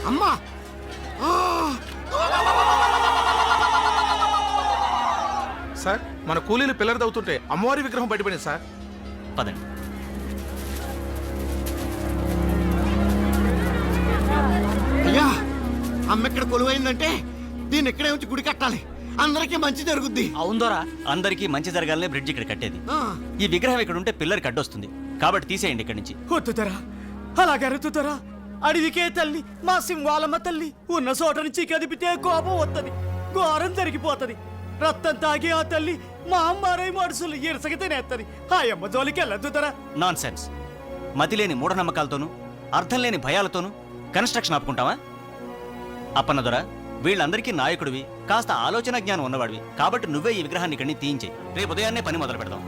అమ్మా సార్ మన కూలీలు పిల్లలు తవ్వుతుంటే అమ్మవారి విగ్రహం బయటపడింది సార్. పదండి. అయ్యా అమ్మ ఇక్కడ కొలువైందంటే దీన్ని ఇక్కడే ఉంచి గుడి కట్టాలి, అందరికీ మంచి జరుగుద్ది. అవుందోరా, అందరికీ మంచి జరగాలనే బ్రిడ్జ్ ఇక్కడ కట్టేది. ఆ, ఈ విగ్రహం ఇక్కడ ఉంటే పిల్లలకి అడ్డొస్తుంది, కాబట్టి తీసేయండి ఇక్కడి నుంచి. వద్దుతరా, అలాగరుతుతరా. అడవికే తల్లి మా సింహాలమ్మ తల్లి ఉన్న చోట నుంచి కదిపితే కోపం వస్తుంది, ఘోరం జరిగిపోతుంది. రక్తం తాగి ఆ తల్లి మా అమ్మారై మనుషులు ఇరసక తినేస్తుంది. ఆ అమ్మ జోలికి వెళ్ళొద్దుతరా. Non sense. మతిలేని మూఢనమ్మకాలతోనూ అర్థం లేని భయాలతోనూ కన్స్ట్రక్షన్ ఆపుకుంటావా? అప్పన్నదొర, వీళ్ళందరికీ నాయకుడివి, కాస్త ఆలోచన జ్ఞానం ఉన్నవాడివి, కాబట్టి నువ్వే ఈ విగ్రహాన్ని ఇక్కడి నుంచి తీయించే. రేపు ఉదయాన్నే పని మొదలు పెడదాం.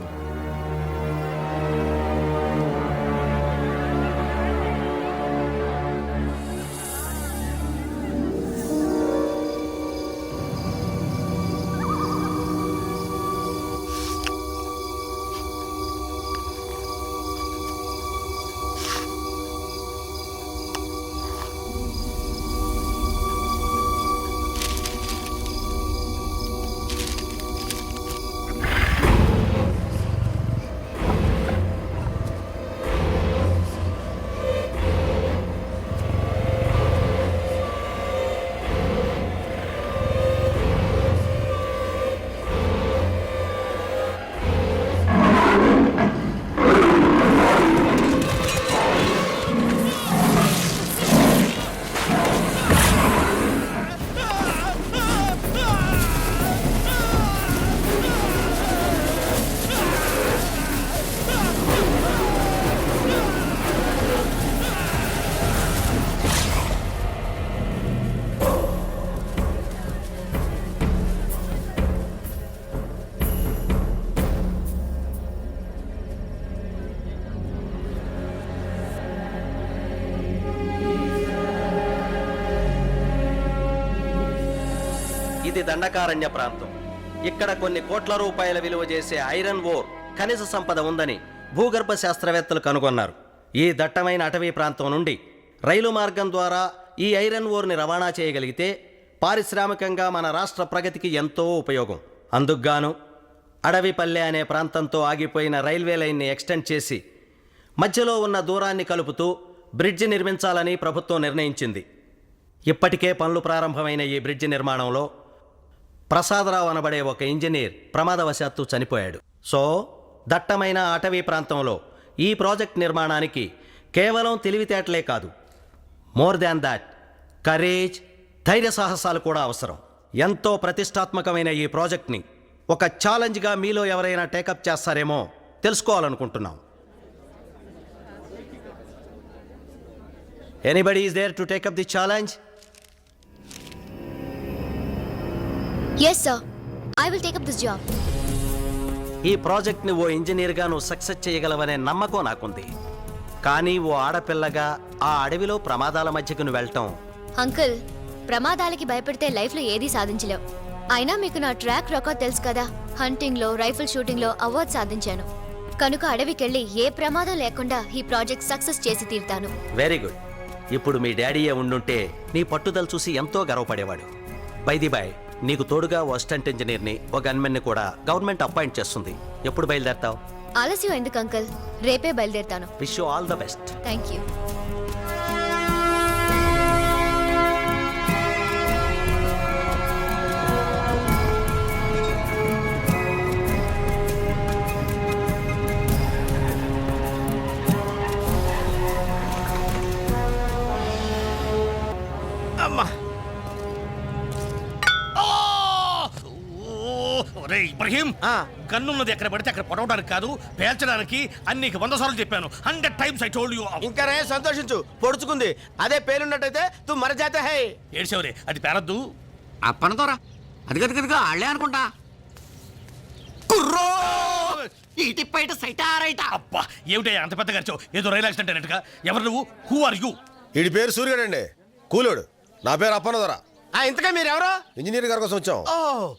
ఇది దండకారణ్య ప్రాంతం. ఇక్కడ కొన్ని కోట్ల రూపాయల విలువ చేసే ఐరన్ ఓర్ ఖనిజ సంపద ఉందని భూగర్భ శాస్త్రవేత్తలు కనుగొన్నారు. ఈ దట్టమైన అటవీ ప్రాంతం నుండి రైలు మార్గం ద్వారా ఈ ఐరన్ ఓర్ని రవాణా చేయగలిగితే పారిశ్రామికంగా మన రాష్ట్ర ప్రగతికి ఎంతో ఉపయోగం. అందుకుగాను అడవిపల్లె అనే ప్రాంతంతో ఆగిపోయిన రైల్వే లైన్ని ఎక్స్టెండ్ చేసి మధ్యలో ఉన్న దూరాన్ని కలుపుతూ బ్రిడ్జి నిర్మించాలని ప్రభుత్వం నిర్ణయించింది. ఇప్పటికే పనులు ప్రారంభమైన ఈ బ్రిడ్జి నిర్మాణంలో ప్రసాదరావు అనబడే ఒక ఇంజనీర్ ప్రమాదవశాత్తు చనిపోయాడు. సో దట్టమైన అటవీ ప్రాంతంలో ఈ ప్రాజెక్ట్ నిర్మాణానికి కేవలం తెలివితేటలే కాదు, మోర్ దాన్ దాట్ కరేజ్, ధైర్య సాహసాలు కూడా అవసరం. ఎంతో ప్రతిష్టాత్మకమైన ఈ ప్రాజెక్ట్ని ఒక ఛాలెంజ్గా మీలో ఎవరైనా టేకప్ చేస్తారేమో తెలుసుకోవాలనుకుంటున్నాం. Anybody is there to take up the challenge? Yes, sir. I will take up this job. ఈ ప్రాజెక్ట్ని ఓ ఇంజనీర్గా నువ్వు సక్సెస్ చేయగలవనే నమ్మకం నాకుంది. కానీ ఓ ఆడపిల్లగా ఆ అడవిలో ప్రమాదాల మధ్యకు నువ్వు వెళ్ళటం... అంకుల్, ప్రమాదాలకి భయపడితే లైఫ్లో ఏదీ సాధించలేవు. అయినా మీకు నా ట్రాక్ రికార్డ్ తెలుసు కదా. హంటింగ్లో, రైఫిల్ షూటింగ్లో అవార్డు సాధించాను. కనుక అడవికెళ్ళి ఏ ప్రమాదం లేకుండా ఈ ప్రాజెక్ట్ సక్సెస్ చేసి తీరుతాను. Very good. ఇప్పుడు మీ డాడీయే ఉండుంటే నీ పట్టుదల చూసి ఎంతో గర్వపడేవాడు. బై ది బై, నీకు తోడుగా ఓ అసిస్టెంట్ ఇంజనీర్ని, ఒక గన్మెన్ని కూడా గవర్నమెంట్ అపాయింట్ చేస్తుంది. ఎప్పుడు బయలుదేరతావు? ఆలస్యం ఎందుకు అంకుల్, రేపే బయలుదేరుతాను. Wish you all the best. Thank you. Ibrahim, గన్నున్నది ఎక్కడ పడితే అక్కడ పొడవడానికి కాదు, పేల్చడానికి. అన్ని 100 సార్లు చెప్పాను. 100 times I told you. ఇంకా రే సంతోషించు, పొడుచుకుంది. అదే పేలున్నట్టయితే తు మర జాతే హై. ఏడ్చేవరే, అది పేరద్దు. అప్పనతోరా, అది గదిగా ఆళ్లే అనుకుంటా. కుర్రో ఇటు బయట సైటా రైటా. అబ్బా, ఏమిటయ్యా అంత పెద్దగా అరిచావు? ఏదో రైలు యాక్సిడెంట్ అన్నట్టుగా. ఎవరు నువ్వు? Who are you? వీడి పేరు సూర్యుడండి, కూలోడు. నా పేరు అప్పనదొర. ఇంతగా మీరెవరో? ఇంజనీర్ గారి కోసం వచ్చాం. ఓ,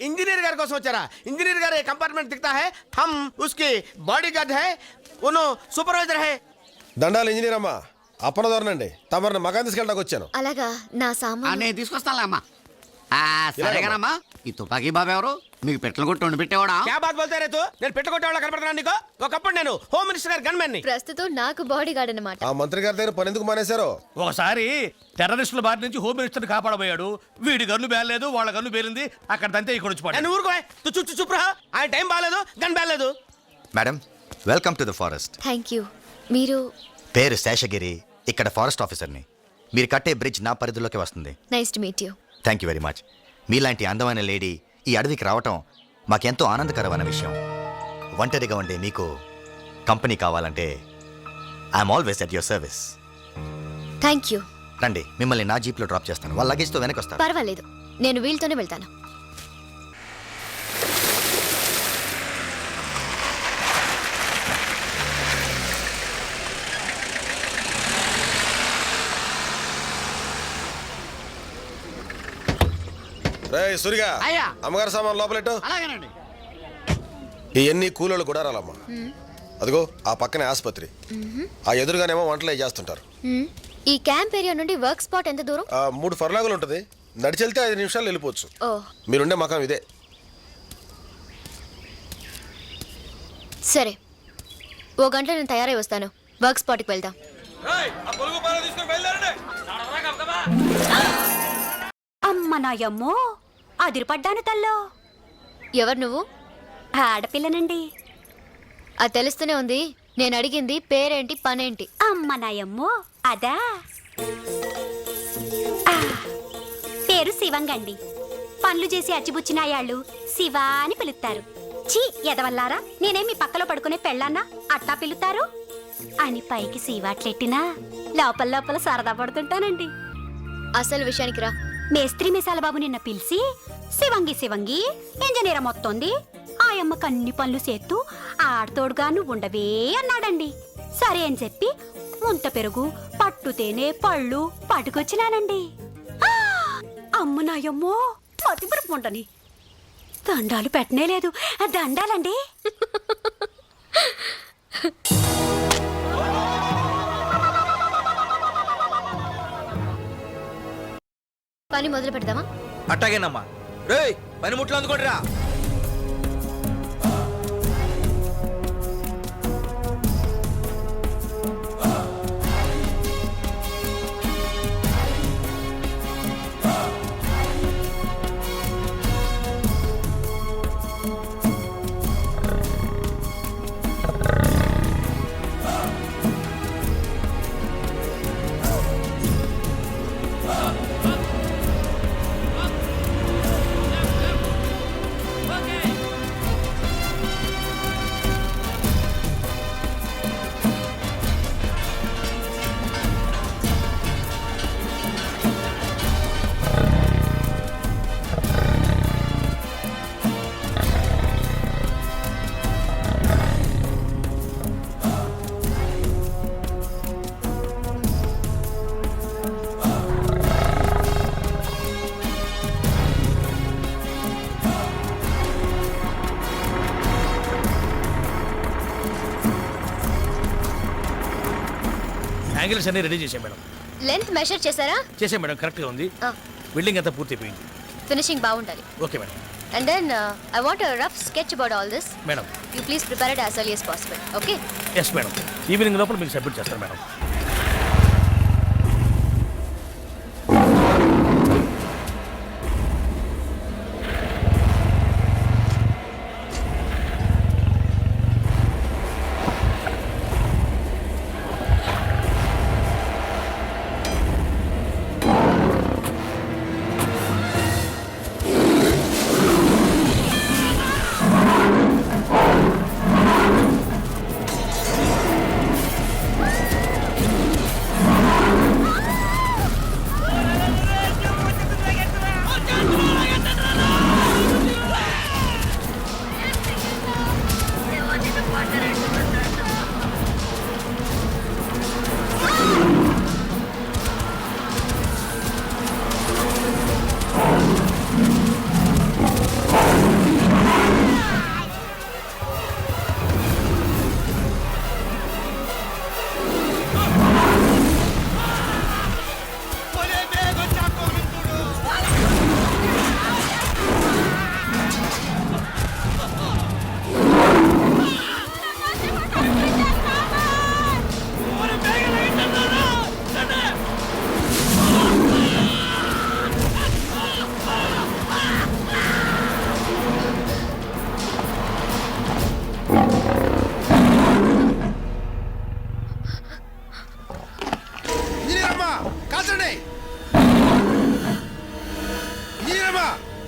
ఇంజనీర్ గారి కోసం వచ్చారా? ఇంజనీర్ గారు ఏ కంపార్ట్మెంట్ దిखता है, हम उसके बॉडीगार्ड है, उनो सुपरवाइजर है. దండాలు ఇంజనీర్ అమ్మా. అప్పన దొరనండి తమరిని మకాన్ తీసుకెళ్ళడానికి వచ్చాను. అలాగా నా సామాన్ నేను తీసుకొస్తానులే అమ్మా. సరేగానమ్మా, ఈ తుపాకీ బాబు ఎవరు? మీకు పెట్టలు కొట్టి వండి పెట్టేవాడా? క్యా బాత్ బోల్తే రే తూ? నేను పెట్టుకోవడం కనపడుతున్నా నీకు? ఒకప్పుడు నేను హోమ్ మినిస్టర్ గారి గన్మెన్ ని. ప్రస్తుతం నాకు బాడీ గార్డ్ అన్నమాట. ఆ మంత్రి గారి దగ్గర పని ఎందుకు మానేశారు? ఒకసారి టెర్రరిస్టుల బారి నుంచి హోమ్ మినిస్టర్ కాపాడబోయాడు. వీడి గన్ను బేలేదు, వాళ్ళ గన్ను బేలింది. అక్కడ దంతే ఇక్కడ వచ్చి పడ్డాడు. నేను ఊరుకో చుప్రా. ఆయన టైం బాగాలేదు, గన్ బాగాలేదు. Madam welcome to the forest. Thank you. మీరు? పేరు శేషగిరి, ఇక్కడ ఫారెస్ట్ ఆఫీసర్ని. మీరు కట్టే బ్రిడ్జ్ నా పరిధిలోకి వస్తుంది. Nice to meet you. Thank you very much. మీలాంటి అందమైన లేడీ ఈ అడవికి రావటం మాకెంతో ఆనందకరమైన విషయం. ఒంటరిగా ఉండే మీకు కంపెనీ కావాలంటే I'm always at your service. Thank you. రండి, మిమ్మల్ని నా జీప్లో డ్రాప్ చేస్తాను. వాళ్ళ లగేజ్తో వెనక్కి వస్తారు. పర్వాలేదు, నేను వీళ్ళతోనే వెళ్తాను. రే సూరిగా, అయ్యా. అమ్మగారి సామాన్ లోపలెట్టు. అలాగేనండి. ఇవన్నీ కూలోళ్ళు కూడా రాలమ్మా. అదిగో ఆ పక్కనే ఆసుపత్రి, ఆ ఎదురుగానేమో వంటలే చేస్తుంటారు. ఈ క్యాంప్ ఏరియా నుండి వర్క్ స్పాట్ ఎంత దూరం? 3 ఫర్లాగులు ఉంటుంది. నడిచెళ్తే 5 నిమిషాలు వెళ్ళిపోవచ్చు. ఓ, మీరుండే మకాం ఇదే. సరే, ఓ గంటలో నేను తయారై వస్తాను. వర్క్ స్పాట్కి వెళ్దాం. అమ్మ నాయమ్మో, అదిరిపడ్డాను తల్లో. ఎవరు నువ్వు? ఆడపిల్లనండి. అది తెలుస్తూనే ఉంది. నేను అడిగింది పేరేంటి, పనేంటి? అమ్మ నాయమ్మో, అదా ఆ, పేరు శివంగండి. పనులు చేసి అచ్చిబుచ్చినాయాళ్ళు శివ అని పిలుస్తారు. చీ ఎదవల్లారా, నేనేం మీ పక్కలో పడుకునే పెళ్ళాన్నా అట్టా పిలుతారు అని పైకి శివాట్లెట్టినా లోపల లోపల సరదా పడుతుంటానండి. అసలు విషయానికి రా. మేస్త్రి మిసాల బాబు నిన్న పిలిచి శివంగి శివంగి ఇంజనీర్ మొత్తంది ఆయమ్మ కన్ని పనులు చేస్తూ ఆడతోడుగా నువ్వు ఉండవే అన్నాడండి. సరే అని చెప్పి ముంత పెరుగు పట్టు తేనె పళ్ళు పట్టుకొచ్చినానండి. ఆ! అమ్మ నాయమ్మో, మతిమరుపు ఉండని దండాలు పెట్టనే లేదు. దండాలండి. పని మొదలు పెడదామా? అట్టాగేనమ్మా. రేయ్ పని ముట్లు అందుకోండి రా. యాంగిల్స్ అన్ని రెడీ చేసాం మేడం. లెంత్ మెషర్ చేశారా? చేసాం మేడం, కరెక్ట్గా ఉంది. బిల్డింగ్ అంతా పూర్తి అయిపోయింది. ఫినిషింగ్ బాగుండాలి. Okay madam. And then I want a rough sketch about all this. Madam. You please prepare it as early as possible. Okay? Yes madam, evening లోపల మీకు సబ్మిట్ చేస్తాను మేడం.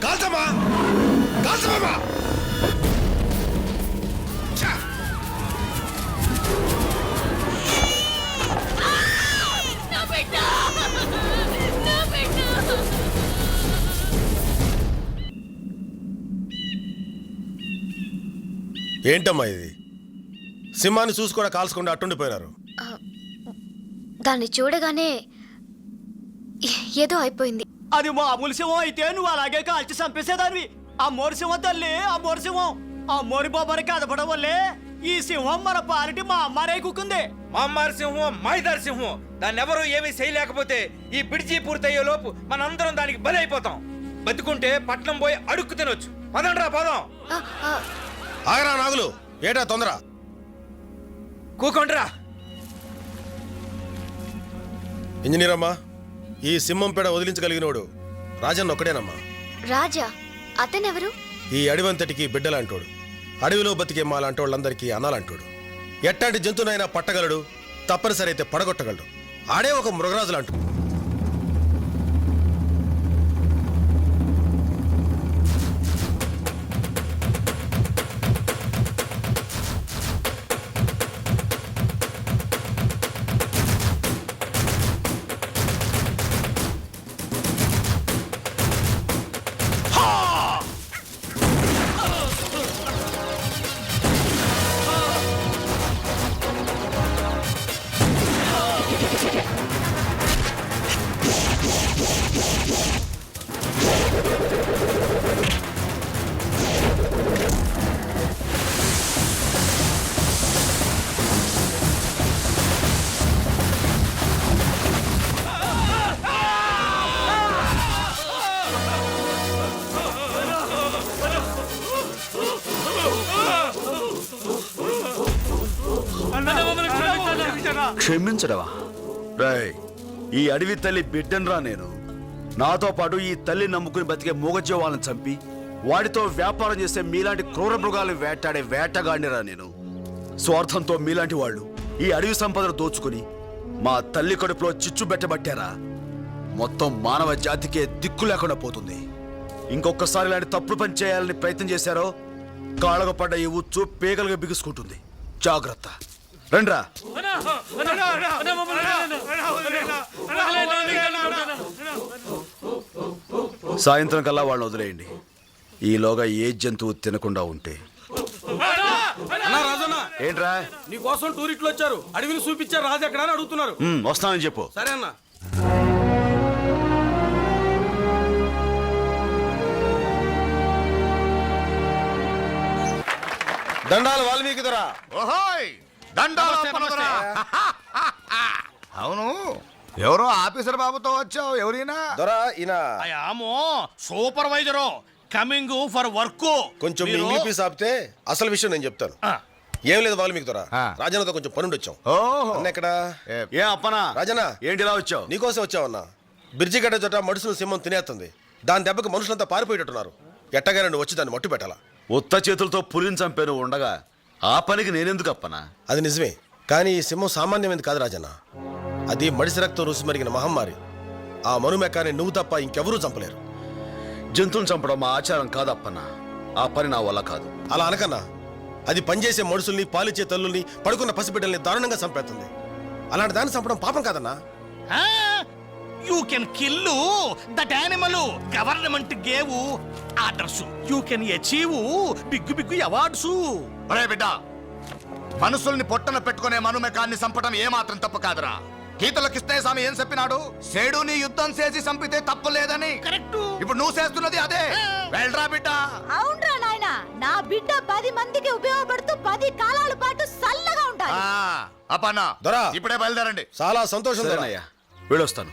కాల్చమ్మా కాల్చమ్మా ఏంటమ్మా ఇది సింహాన్ని చూసి కూడా కాల్చకుండా అట్టుండిపోయినారు. దాన్ని చూడగానే ఏదో అయిపోయింది. అది మామూలు సింహం అయితే నువ్వు అలాగే కాల్చి చంపేసేదానివి. ఆ మోరి సింహం తల్లి, ఆ మోరి సింహం, ఆ మోరి బాబారి కదపడం వల్లే ఈ సింహం మన పాలిటి మా అమ్మారే కుక్కుంది. మా అమ్మారి సింహం మాయిదారి సింహం. దాన్ని ఎవరు ఏమీ చేయలేకపోతే ఈ బిడిచి పూర్తయ్యే లోపు మనందరం దానికి బలి అయిపోతాం. బతుకుంటే పట్నం పోయి అడుక్కు తినొచ్చు. పదండ్రా పోదాం. ఆగరా నాగులు, ఏటా తొందర? కూకుండ్రా. ఇంజనీర్ అమ్మా, ఈ సింహం పేడ వదిలించగలిగినోడు రాజన్న ఒక్కడేనమ్మా. రాజా? అతనెవరు? ఈ అడవంతటికి బిడ్డలాంటోడు, అడవిలో బతికే మా లాంటి వాళ్ళందరికీ అనాలంటోడు. ఎట్టాంటి జంతువునైనా పట్టగలడు, తప్పనిసరి అయితే పడగొట్టగలడు. ఆడే ఒక మృగరాజు లాంటి. క్షమించడవా? రాయ్, ఈ అడవి తల్లి బిడ్డనరా నేను. నాతో పాటు ఈ తల్లి నమ్ముకుని బతికే మూగజీవాలను చంపి వాటితో వ్యాపారం చేసే మీలాంటి క్రూర మృగాలను వేటాడే వేటగాడినిరా నేను. స్వార్థంతో మీలాంటి వాళ్ళు ఈ అడవి సంపదను దోచుకుని మా తల్లి కడుపులో చిచ్చు పెట్టబట్టారా. మొత్తం మానవ జాతికే దిక్కు లేకుండా పోతుంది. ఇంకొకసారి ఇలాంటి తప్పుడు పని చేయాలని ప్రయత్నం చేశారో కాళ్ళకు పడ్డ ఈ ఉచ్చు పేగలుగా బిగుసుకుంటుంది. జాగ్రత్త. రండ్రా. సాయంత్రం కల్లా వాళ్ళని వదిలేయండి. ఈలోగా ఏ జంతువు తినకుండా ఉంటే. ఏంట్రా? నీకోసం టూరిస్టులు వచ్చారు. అడవిని చూపించారు. రాజు ఎక్కడ అని అడుగుతున్నారు. వస్తానని చెప్పు. సరే అన్న. దండాలు వాల్మీకి దొరా. ఓహోయ్, దండాలు. అవును, ఎవరో ఆఫీసర్ బాబుతో వచ్చావు. ఎవరైనా? దొరా ఈయన అయామో సూపర్వైజరు కమింగ్ ఫర్ వర్క్. కొంచెం మీ ఇంగ్లీష్ ఆపితే అసలు విషయం నేను చెప్తాను. ఏం లేదు వాల్మీకి దొరా, రాజన్నతో కొంచెం పనుండి వచ్చాం. అన్న ఎక్కడ? ఏ అప్పనా? రాజన్న, ఏంటి ఇలా వచ్చావు? నీకోసం వచ్చావన్నా. బ్రిడ్జి గడ్డ చోట మడుసులు సింహం తినేస్తుంది. దాని దెబ్బకి మనుషులంతా పారిపోయేటట్టున్నారు. ఎట్టగా నువ్వు వచ్చి దాన్ని మట్టు పెట్టాలా? ఉత్త చేతులతో పులిని చంపాను ఉండగా ఆ పనికి నేనెందుకు అప్పనా? అది నిజమే, కానీ ఈ సింహం సామాన్యమైనది కాదు రాజన్న. అది మడిసి రక్తం రుసి మరిగిన మహమ్మారి. ఆ మనుమెక్కాన్ని నువ్వు తప్ప ఇంకెవరూ చంపలేరు. జంతువుని చంపడం మా ఆచారం కాదప్పన్నా. ఆ పని నా వల్ల కాదు. అలా అనకన్నా. అది పనిచేసే మనుషుల్ని, పాలిచ్చే తల్లుల్ని, పడుకున్న పసిబిడ్డల్ని దారుణంగా చంపేస్తుంది. అలాంటి దాన్ని చంపడం పాపం కాదన్నా. You can kill that animal. Government gave orders. You can achieve big big awards. ఒరే బిడ్డ, మనుషుల్ని పొట్టన పెట్టుకునే మనుమెకాన్ని చంపడం ఏమాత్రం తప్పు కాదురా. గీతలో కృష్ణయ్య ఏం చెప్పినాడు? సేడుని యుద్ధం చేసి చంపితే తప్పు లేదని. కరెక్ట్. ఇప్పుడు నువ్వు చేస్తున్నది అదే. వెళ్ళరా బిడ్డ. అవునరా నాయన, నా బిడ్డ 10 మందికి ఉపయోగపడుతూ 10 కాలాల పాటు చల్లగా ఉంటాయి. అప్పన్నా దొరా, ఇప్పుడే బయలుదేరండి. చాలా సంతోషం దొరా. వెళ్ళొస్తాను.